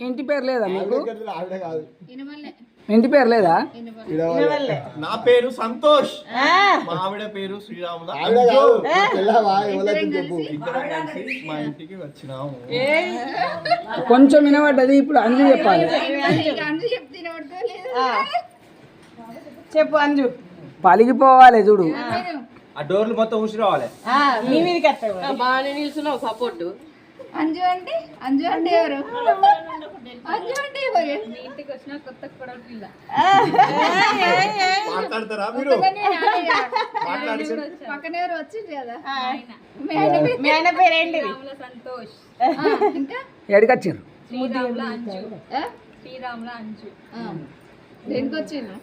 ఇంటి పేరు లేదా మీకు? ఇంటి పేరు లేదా? నా పేరు సంతోష్, మా ఆవిడ పేరు శ్రీరాముల. ఇద్దరం కలిసి మా ఇంటికి వచ్చినాము. కొంచెం వినబడ్డది, ఇప్పుడు అంజు చెప్పాలి. చెప్పు అంజు. పలిగిపోవాలి చూడు, ఆ డోర్లు మొత్తం ఊసి రావాలి. మీ మీదకి వస్తావు. బాగానే నిల్చున్నావు సపోర్ట్. అంజు అంటే ఎవరు? అంజు అంటే ఎవరు? ఇంటికి వచ్చిన కొత్త కూడా పిల్ల మాట్లాడతారా మీరు? పక్కన ఎవరు వచ్చింది కదా. మీ ఆయన పేరు ఏంటి? సంతోష్. ఇంకా ఎడికొచ్చారు? శ్రీరాముల అంజు. దేనికి వచ్చిండు?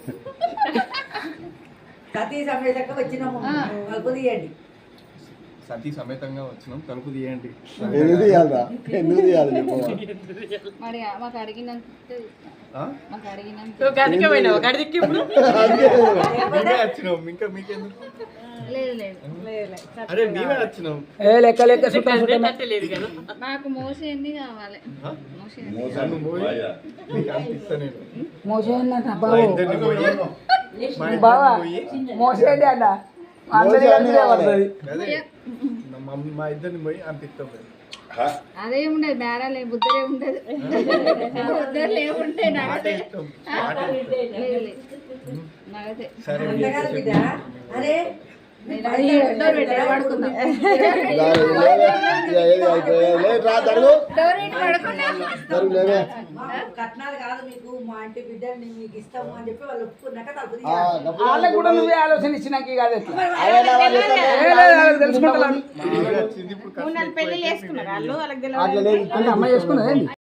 సతీ సమేతంగా వచ్చినాము, కలుపు తీయండి. సతీ సమేతంగా వచ్చినాం, తలుపు తీయండి. మరి మాకు అడిగినంత మాకు అడిగినంత మేమే వచ్చినాం, ఇంకా మీకెందుకు? లేదు లేదు అరే మేమే వచ్చినాం. ఏ లెక్క లెక్క సుట్టం నాకు మోసం ఎన్ని కావాలి? మోసం నన్ను పోయి మీకు అందిస్తా నేను. మోసేయండి మా బాబు, ఇద్దరిని పోయి బావా మోసేయండి అన్న, అందరి పడుతుంది. అదే మా ఇద్దరిని పోయి అంతిస్తాం. అదే ఉండదు, బేరాలే బుద్ధరే ఉండదు. బుద్ధరు లేవుంటే నగదే నగదే. సరే అరే డోర్ పెట్టే పడుకుందాం. డోర్ పెట్టి పడుకుందాం. కట్నాలు కాదు మీకు, మా ఇంటి బిడ్డని మీకు ఇస్తాము అని చెప్పి వాళ్ళు ఒప్పుకున్నాక తలుపు తీయాలి. వాళ్ళకి కూడా నువ్వే ఆలోచన ఇచ్చినాక కాదు తెలుసుకుంటాను. పెళ్లి చేసుకున్నారు వాళ్ళు, వాళ్ళకి తెలియదు. అమ్మాయి చేసుకున్నది.